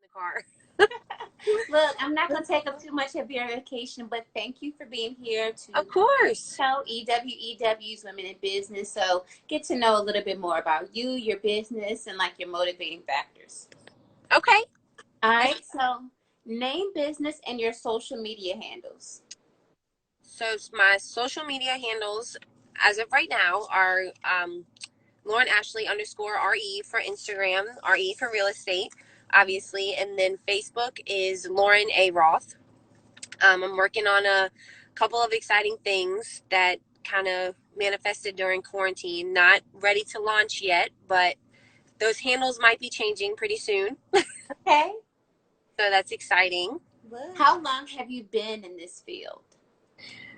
the car. Look, I'm not going to take up too much of your vacation, but thank you for being here to Of course. tell EWEW's Women in Business. So get to know a little bit more about you, your business, and like your motivating factors. Okay. All right. So name business and your social media handles. So my social media handles as of right now are Lauren Ashley _RE for Instagram, RE for real estate, obviously. And then Facebook is Lauren A. Roth. I'm working on a couple of exciting things that kind of manifested during quarantine. Not ready to launch yet, but those handles might be changing pretty soon. Okay. So that's exciting. How long have you been in this field?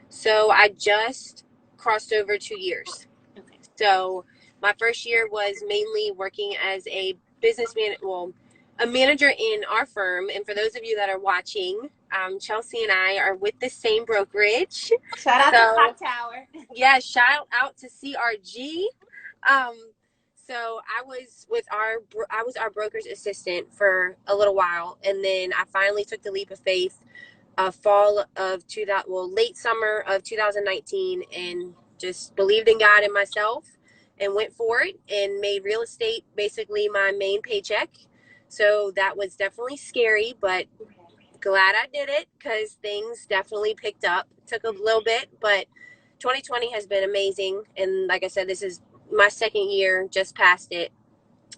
So I just crossed over 2 years. Okay. So my first year was mainly working as a businessman, well, a manager in our firm. And for those of you that are watching, Chelsea and I are with the same brokerage. Shout out to Clock Tower. Yeah, shout out to CRG. Um, so I was our broker's assistant for a little while, and then I finally took the leap of faith, late summer of 2019, and just believed in God and myself, and went for it, and made real estate basically my main paycheck. So that was definitely scary, but glad I did it because things definitely picked up. Took a little bit, but 2020 has been amazing. And like I said, this is my second year, just past it.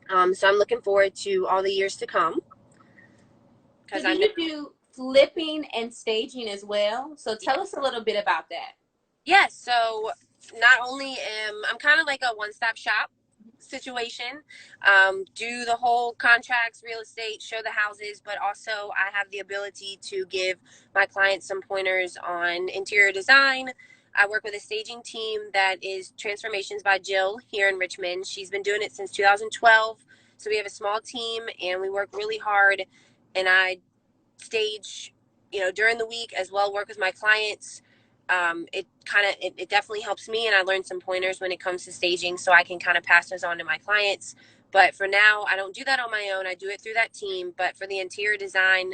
So I'm looking forward to all the years to come. So do you do flipping and staging as well? So tell us a little bit about that. Yeah, so not only I'm kind of like a one-stop shop situation, do the whole contracts, real estate, show the houses, but also I have the ability to give my clients some pointers on interior design. I work with a staging team that is Transformations by Jill here in Richmond. She's been doing it since 2012. So we have a small team and we work really hard, and I stage, during the week as well, work with my clients. It definitely helps me, and I learned some pointers when it comes to staging, so I can kind of pass those on to my clients. But for now, I don't do that on my own. I do it through that team. But for the interior design,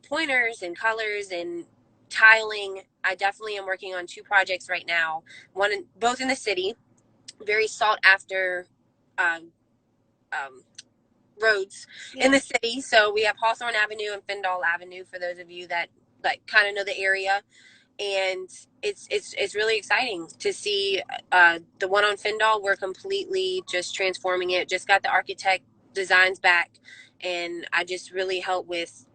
pointers and colors and tiling, I definitely am working on 2 projects right now. Both in the city, very sought after um, um, roads in the city. So we have Hawthorne Avenue and Findall Avenue for those of you that like kind of know the area. And it's really exciting to see the one on Findall. We're completely just transforming it. Just got the architect designs back, and I just really help with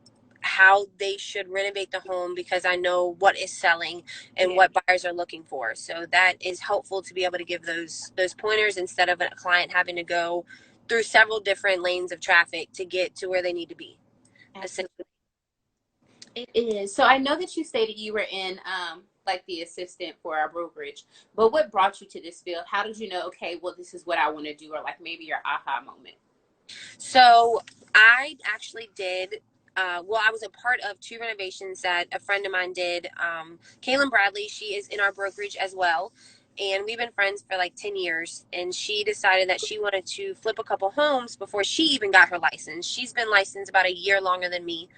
how they should renovate the home because I know what is selling and what buyers are looking for. So that is helpful to be able to give those pointers instead of a client having to go through several different lanes of traffic to get to where they need to be. It is. So I know that you stated you were in like the assistant for our brokerage, but what brought you to this field? How did you know, okay, well, this is what I want to do, or like maybe your aha moment? So I actually did, I was a part of 2 renovations that a friend of mine did. Kaylin Bradley, she is in our brokerage as well. And we've been friends for like 10 years. And she decided that she wanted to flip a couple homes before she even got her license. She's been licensed about a year longer than me.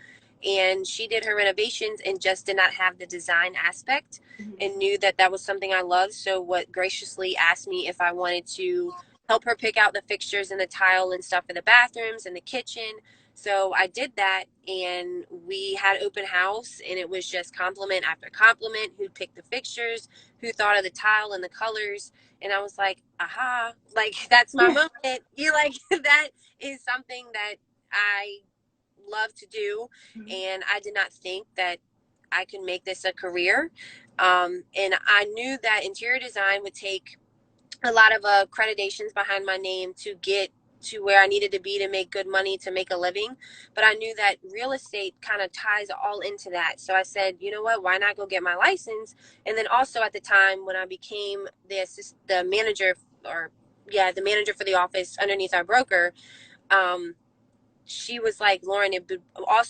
And she did her renovations and just did not have the design aspect, and knew that that was something I loved. So what graciously asked me if I wanted to help her pick out the fixtures and the tile and stuff for the bathrooms and the kitchen. So I did that, and we had open house, and it was just compliment after compliment. Who picked the fixtures, who thought of the tile and the colors. And I was like, aha, like that's my moment. You like that is something that I love to do. And I did not think that I could make this a career. And I knew that interior design would take a lot of accreditations behind my name to get to where I needed to be to make good money, to make a living. But I knew that real estate kind of ties all into that. So I said, you know what, why not go get my license? And then also at the time when I became the manager, the manager for the office underneath our broker, she was like, Lauren, it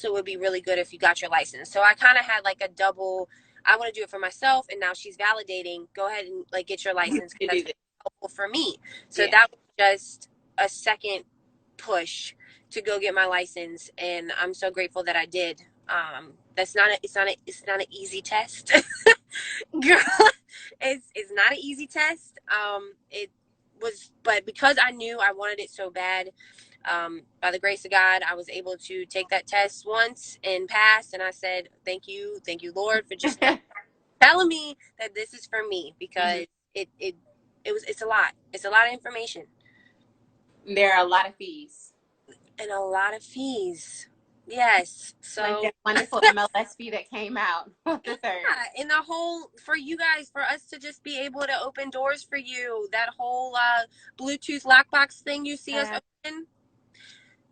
would be really good if you got your license. So I kind of had like a double, I want to do it for myself, and now she's validating, go ahead and like get your license. That's helpful for me. So that was just a second push to go get my license, and I'm so grateful that I did. That's not a, it's not an easy test. Girl, it's not an easy test. It was, but because I knew I wanted it so bad, by the grace of God, I was able to take that test once and pass. And I said, thank you, Lord, for just telling me that this is for me, Mhm. because it's a lot. It's a lot of information There are a lot of fees. and a lot of fees. Yes. Like So that wonderful MLS fee that came out on the third. yeah, and the whole, for you guys, for us to just be able to open doors for you, that whole Bluetooth lockbox thing you see us Uh, open,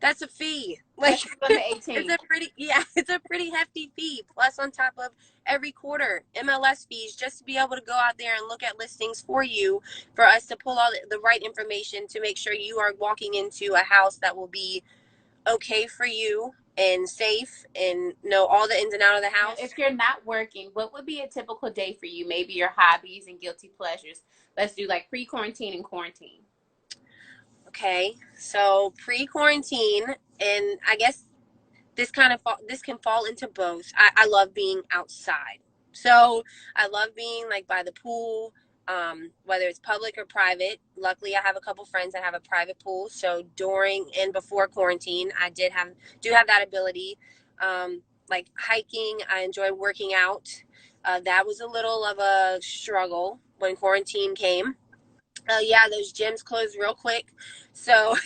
that's a fee. Like, that's on the it's 18th. a pretty, yeah, it's a pretty hefty fee. Plus, on top of every quarter, MLS fees, just to be able to go out there and look at listings for you, for us to pull all the right information to make sure you are walking into a house that will be okay for you and safe and know all the ins and out of the Now, house. if you're not working, what would be a typical day for you? Maybe your hobbies and guilty pleasures. Let's do like pre-quarantine and quarantine. Okay, so pre-quarantine, and I guess this can fall into both. I love being outside, so I love being like by the pool, whether it's public or private. Luckily, I have a couple friends that have a private pool, so during and before quarantine, I do have that ability. Like hiking, I enjoy working out. That was a little of a struggle when quarantine came. Yeah, those gyms closed real quick, so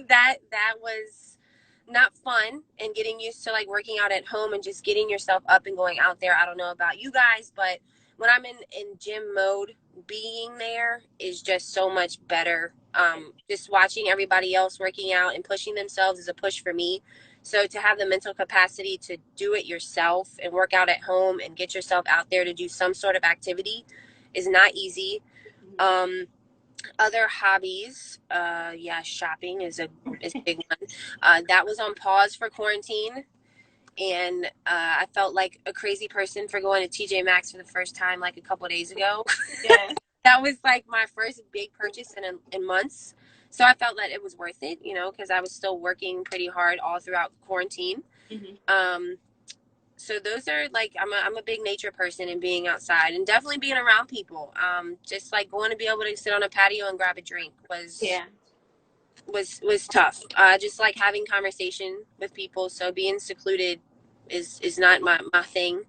that was not fun. And getting used to like working out at home and just getting yourself up and going out there. I don't know about you guys, but when I'm in gym mode, being there is just so much better. Just watching everybody else working out and pushing themselves is a push for me. So to have the mental capacity to do it yourself and work out at home and get yourself out there to do some sort of activity is not easy. um Other hobbies, yeah, shopping is a big one. That was on pause for quarantine, and I felt like a crazy person for going to TJ Maxx for the first time like a couple of days ago. Yes. That was like my first big purchase in months, so I felt that it was worth it, because I was still working pretty hard all throughout quarantine. Mm-hmm. Um, so those are like, I'm a big nature person, and being outside and definitely being around people. Just like going to be able to sit on a patio and grab a drink Yeah. was tough. Just like having conversation with people. So being secluded is not my thing.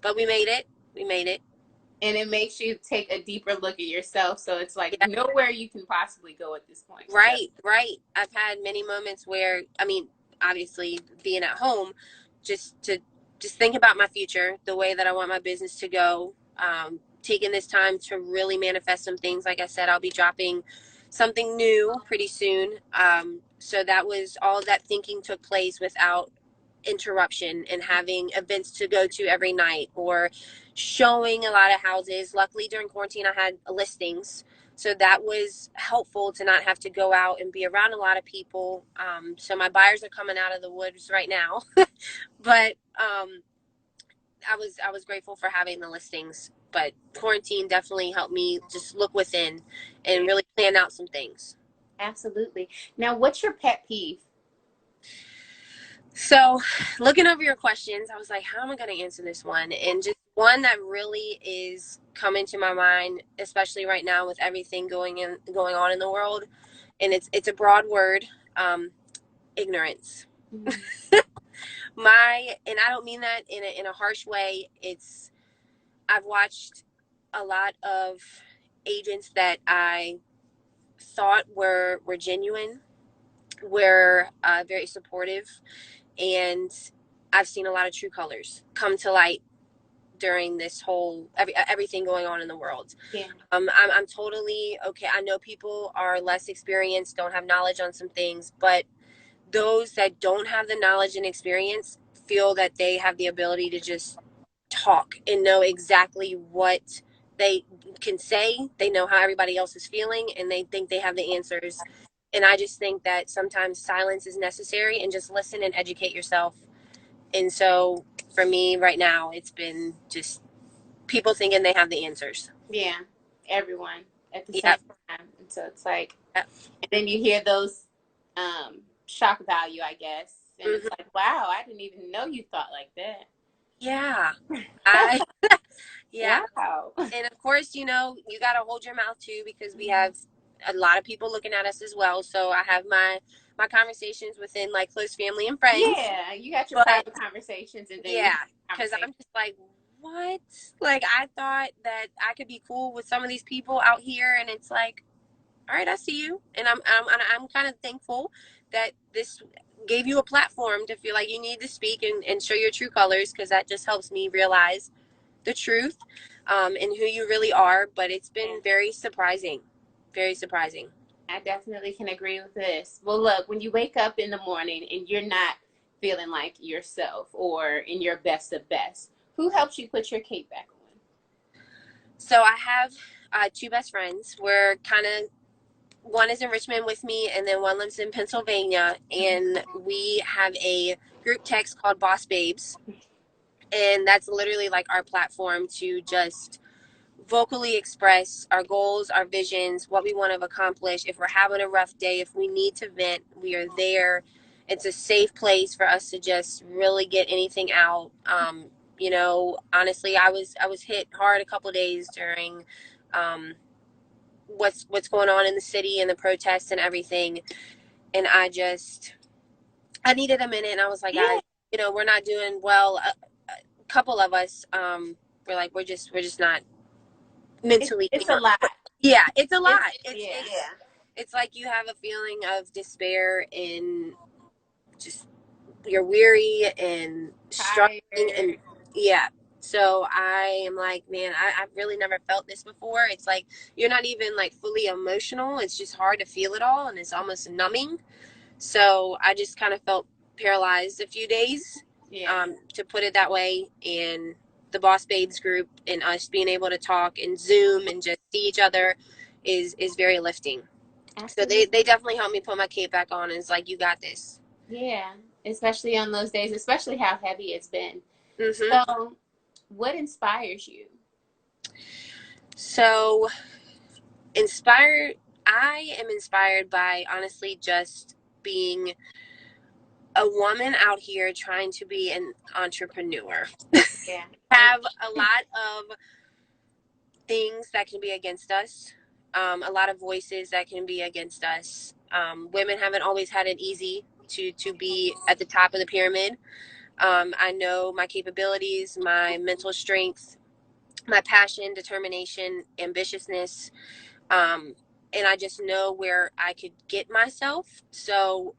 But we made it. We made it. And it makes you take a deeper look at yourself. So it's like Yeah. nowhere you can possibly go at this point. So Right, right. I've had many moments where, I mean, obviously being at home, just to just think about my future, the way that I want my business to go. Taking this time to really manifest some things. Like I said, I'll be dropping something new pretty soon. So that was all that thinking took place without interruption, and having events to go to every night or showing a lot of houses. Luckily, during quarantine, I had listings, so that was helpful to not have to go out and be around a lot of people. So my buyers are coming out of the woods right now, but I was grateful for having the listings. But quarantine definitely helped me just look within and yeah, really plan out some things. absolutely. Now, what's your pet peeve? So, looking over your questions, I was like, how am I going to answer this one? And just one that really is coming to my mind, especially right now with everything going on in the world, and it's a broad word, um, ignorance. Mm-hmm. And I don't mean that in a harsh way. I've watched a lot of agents that I thought were genuine, were very supportive, and I've seen a lot of true colors come to light during this whole everything going on in the world. Yeah. I'm totally okay. I know people are less experienced, don't have knowledge on some things, but those that don't have the knowledge and experience feel that they have the ability to just talk and know exactly what they can say. They know how everybody else is feeling, and they think they have the answers. And I just think that sometimes silence is necessary, and just listen and educate yourself. And so for me right now, it's been just people thinking they have the answers. Yeah. Everyone at the same Yep. time. And so it's like, Yep. and then you hear those, um, shock value, I guess. And it's Hmm. like, wow, I didn't even know you thought like Yeah. I, yeah. that. Wow. And of course, you know, you got to hold your mouth too, because we have a lot of people looking at us as well. So I have my conversations within like close family and friends. Yeah, you got your But private conversations and then you yeah, have because conversations. I'm just like, what? Like, I thought that I could be cool with some of these people out here, and it's like, all right, I see you, and I'm kind of thankful that this gave you a platform to feel like you need to speak and show your true colors, because that just helps me realize the truth, and who you really are. But it's been very surprising, very surprising. I definitely can agree with this. Well, look, when you wake up in the morning and you're not feeling like yourself or in your best of best, who helps you put your cape back on? So I have two best friends. We're kind of, one is in Richmond with me, and then one lives in Pennsylvania. And we have a group text called Boss Babes. And that's literally like our platform to just vocally express our goals, our visions, what we want to accomplish. If we're having a rough day, if we need to vent, we are there. It's a safe place for us to just really get anything out. You know, honestly, I was hit hard a couple of days during um, what's going on in the city and the protests and everything, and I needed a minute, and I was like, Yeah, guys, you know, we're not doing well. A couple of us, we're like, we're just not mentally it's a here. lot. Yeah, it's a lot. It's It's yeah, it's it's like you have a feeling of despair, and just you're weary and struggling, tired. and yeah. So I am like, man, I've really never felt this before. It's like you're not even like fully emotional. It's just hard to feel it all, and it's almost numbing. So I just kind of felt paralyzed a few days, Yeah, to put it that way. And the Boss Babes group and us being able to talk and Zoom and just see each other is very lifting. So absolutely. they definitely helped me put my cape back on. And it's like, you got this. Yeah, especially on those days, especially how heavy it's been. Hmm. So, what inspires you? So inspired, I am inspired by honestly just being a woman out here trying to be an entrepreneur. Yeah, Have a lot of things that can be against us, a lot of voices that can be against us. Women haven't always had it easy to be at the top of the pyramid. I know my capabilities, my mental strength, my passion, determination, ambitiousness, and I just know where I could get myself. So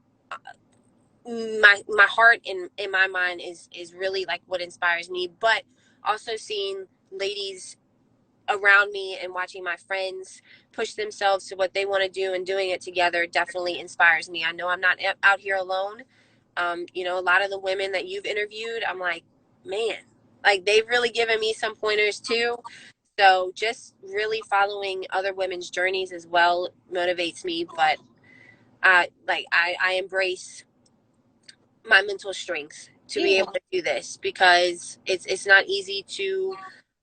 my heart and in my mind is really like what inspires me, but also seeing ladies around me and watching my friends push themselves to what they want to do and doing it together definitely inspires me. I know I'm not out here alone. You know, a lot of the women that you've interviewed, I'm like, man, like they've really given me some pointers too. So just really following other women's journeys as well motivates me. But I embrace my mental strength to be yeah, able to do this, because it's not easy to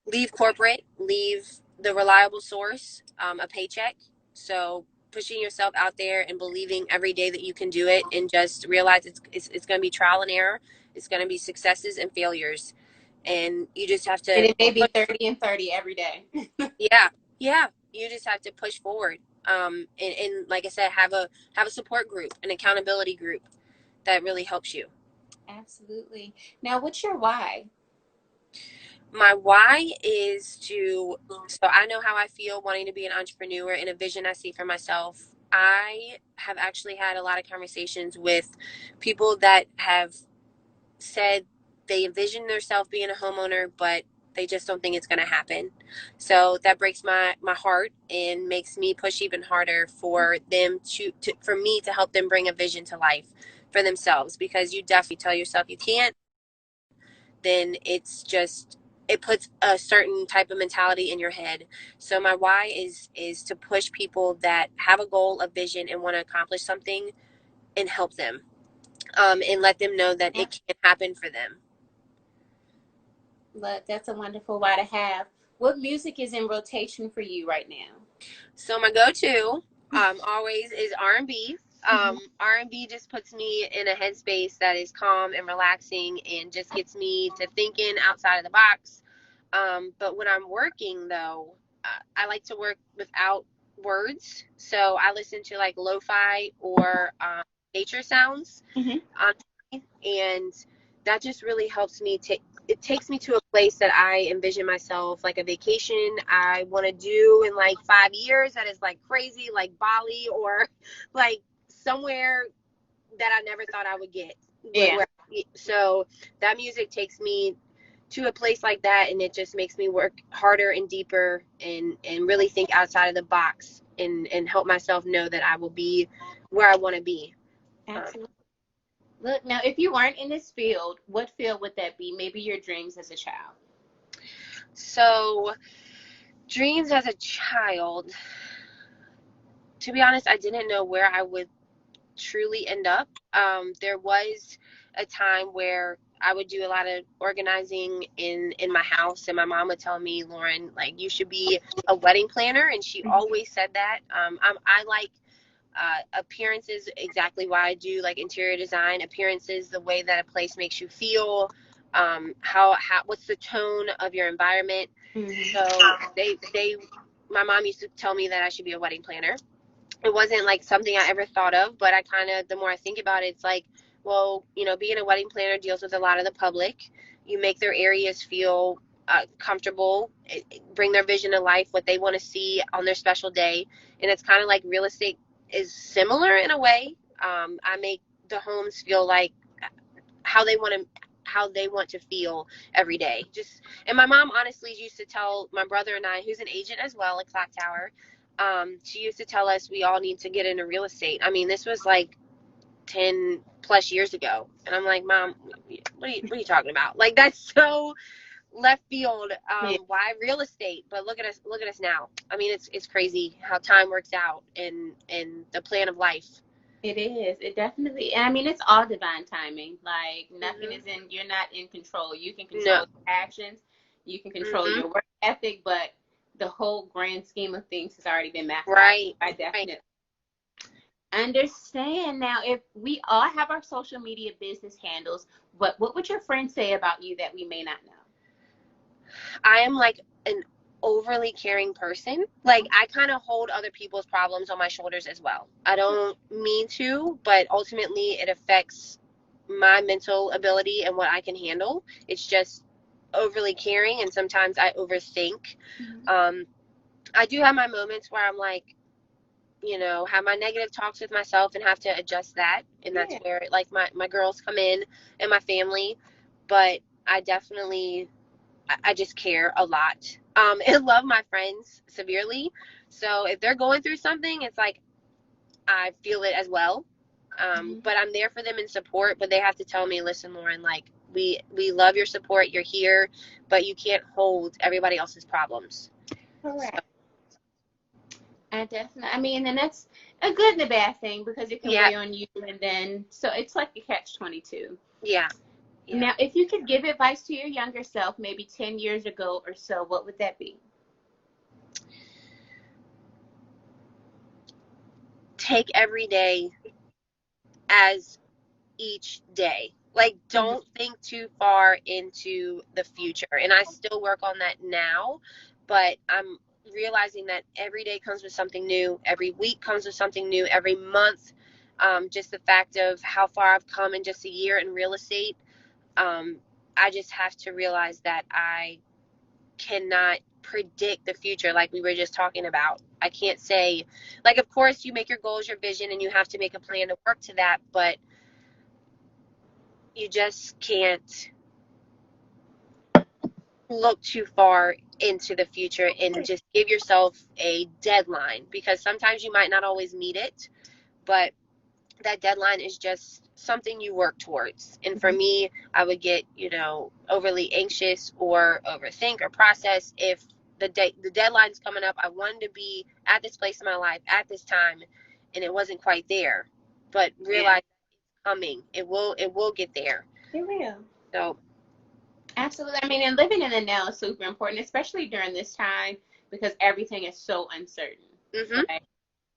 leave corporate, leave the reliable source, a paycheck. So pushing yourself out there and believing every day that you can do it, and just realize it's going to be trial and error. It's going to be successes and failures, and you just have and to it may be push. 30 and 30 every day. Yeah, yeah. You just have to push forward. And like I said, have a support group, an accountability group that really helps you. Absolutely. Now, what's your why? My why is to, so I know how I feel wanting to be an entrepreneur and a vision I see for myself. I have actually had a lot of conversations with people that have said they envision themselves being a homeowner, but they just don't think it's going to happen. So that breaks my heart and makes me push even harder for them to for me to help them bring a vision to life for themselves, because you definitely tell yourself you can't, then it's just, it puts a certain type of mentality in your head. So my why is to push people that have a goal, a vision, and want to accomplish something, and help them, and let them know that Yeah. it can happen for them. Look, that's a wonderful why to have. What music is in rotation for you right now? So my go-to, always is R&B. Mhm. R&B just puts me in a headspace that is calm and relaxing and just gets me to thinking outside of the box. But when I'm working, though, I like to work without words. So I listen to like lo-fi or nature sounds Mhm. on and that just really helps me take it takes me to a place that I envision myself like a vacation I want to do in like 5 years that is like crazy, like Bali or like somewhere that I never thought I would get. Yeah. So that music takes me to a place like that, and it just makes me work harder and deeper and really think outside of the box and help myself know that I will be where I want to be. Um, Absolutely. Look, now, if you weren't in this field, what field would that be? Maybe your dreams as a child. so dreams as a child, to be honest, I didn't know where I would truly end up. There was a time where I would do a lot of organizing in my house, and my mom would tell me, Lauren, like you should be a wedding planner, and she Mhm. always said that. I like appearances, exactly why I do like interior design. Appearances, the way that a place makes you feel, how what's the tone of your environment. Mhm. So my mom used to tell me that I should be a wedding planner. It wasn't like something I ever thought of, but I kind of, the more I think about it, it's like, well, being a wedding planner deals with a lot of the public. You make their areas feel comfortable, bring their vision to life, what they want to see on their special day. And it's kind of like real estate is similar in a way. I make the homes feel like how they want to feel every day. Just, and my mom honestly used to tell my brother and I, who's an agent as well at Clock Tower, she used to tell us we all need to get into real estate. I mean, this was like 10 plus years ago, and I'm like, Mom, what are you talking about? Like, that's so left field. Yeah, Why real estate? But look at us now. I mean, it's crazy how time works out and the plan of life. it is. It definitely, and I mean, it's all divine timing. Like, nothing Hmm. is you're not in control. You can No. control your actions, you can control Hmm. your work ethic, but the whole grand scheme of things has already been mapped out. Right. I Right. definitely understand. Now, if we all have our social media business handles, what would your friends say about you that we may not know? I am like an overly caring person. Like I kind of hold other people's problems on my shoulders as well. I don't mean to, but ultimately it affects my mental ability and what I can handle. It's just overly caring, and sometimes I overthink. Mhm. Um, I do have my moments where I'm like, have my negative talks with myself and have to adjust that. And that's Yeah. where like my girls come in and my family. But I definitely I just care a lot, and love my friends severely. So if they're going through something, it's like I feel it as well. Mhm. But I'm there for them in support. But they have to tell me, listen, Lauren, like we love your support. You're here, but you can't hold everybody else's problems. So Correct. I definitely, I mean, and that's a good and a bad thing because it can yeah, weigh on you, and then so it's like a catch 22. yeah, yeah. Now, if you could give advice to your younger self, maybe 10 years ago or so, what would that be? Take every day as each day. Like, Hmm. don't think too far into the future. And I still work on that now, but I'm realizing that every day comes with something new. Every week comes with something new. Every month, just the fact of how far I've come in just a year in real estate, um, I just have to realize that I cannot predict the future like we were just talking about. I can't say, like, of course, you make your goals, your vision, and you have to make a plan to work to that, but you just can't look too far into the future and just give yourself a deadline, because sometimes you might not always meet it, but that deadline is just something you work towards. And for me, I would get, overly anxious or overthink or process if the deadline's coming up. I wanted to be at this place in my life at this time and it wasn't quite there. But Yeah, realize it's coming. It will get there. it will. So, Absolutely. I mean, and living in the now is super important, especially during this time because everything is so uncertain. mhm. Right?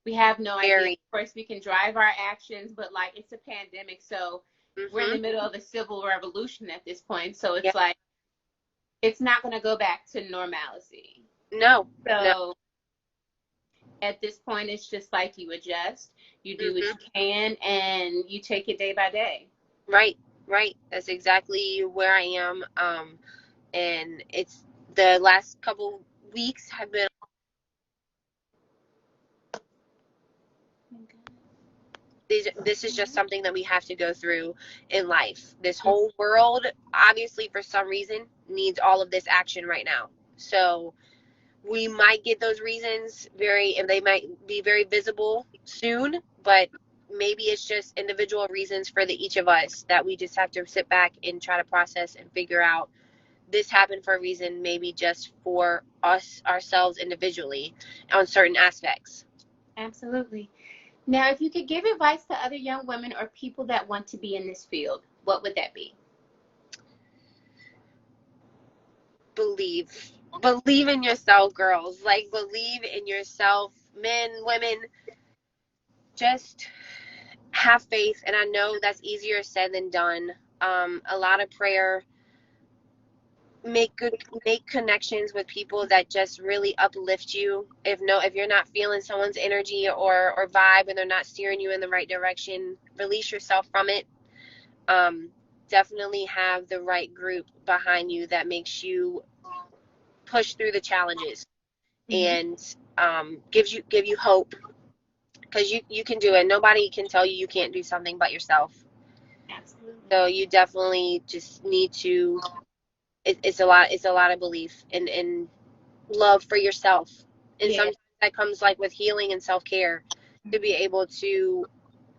We have no idea. Very. Of course, we can drive our actions, but like it's a pandemic, so we're in the middle of a civil revolution at this point. So it's Yeah. like it's not going to go back to normalcy. No. No. So at this point, it's just like you adjust, you do what you can, and you take it day by day. Right. Right. That's exactly where I am. And it's the last couple weeks have been. This is just something that we have to go through in life. This whole world, obviously, for some reason, needs all of this action right now. So we might get those reasons and they might be very visible soon, but maybe it's just individual reasons for each of us that we just have to sit back and try to process and figure out this happened for a reason, maybe just for us, ourselves individually on certain aspects. Absolutely. Now, if you could give advice to other young women or people that want to be in this field, what would that be? Believe in yourself, girls. Like, believe in yourself. Men, women, just have faith. And I know that's easier said than done. A lot of prayer. Make connections with people that just really uplift you. If you're not feeling someone's energy or vibe and they're not steering you in the right direction, release yourself from it. Definitely have the right group behind you that makes you push through the challenges and give you hope, because you can do it. Nobody can tell you can't do something but yourself. Absolutely. So you definitely just need to. It's a lot of belief and love for yourself, and sometimes that comes like with healing and self-care, to be able to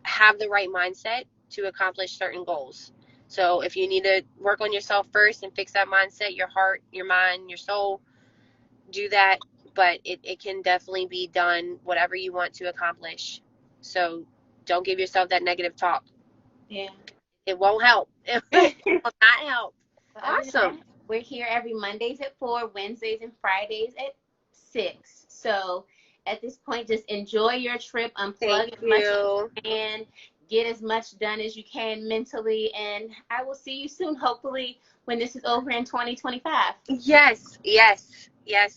have the right mindset to accomplish certain goals. So if you need to work on yourself first and fix that mindset, your heart, your mind, your soul, do that. But it can definitely be done, whatever you want to accomplish. So don't give yourself that negative talk. Yeah. It won't help. It will not help. Awesome. We're here every Mondays at 4, Wednesdays and Fridays at 6. So at this point, just enjoy your trip, unplug as much as you can, get as much done as you can mentally, and I will see you soon, hopefully, when this is over in 2025. Yes,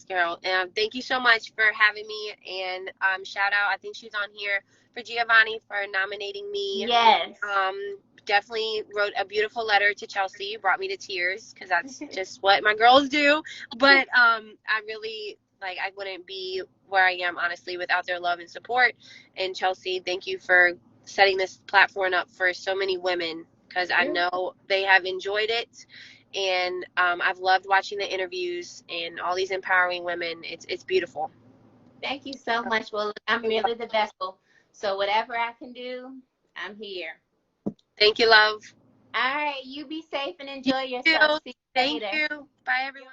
girl. Thank you so much for having me, and shout out. I think she's on here for Giovanni for nominating me. Yes. Definitely wrote a beautiful letter to Chelsea. You brought me to tears, because that's just what my girls do. But I really, like, I wouldn't be where I am, honestly, without their love and support. And Chelsea, thank you for setting this platform up for so many women, because I know they have enjoyed it. And I've loved watching the interviews and all these empowering women. It's beautiful. Thank you so much. Well, I'm merely the vessel. So whatever I can do, I'm here. Thank you, love. All right. You be safe and enjoy yourself. See you later. Thank you. Bye, everyone.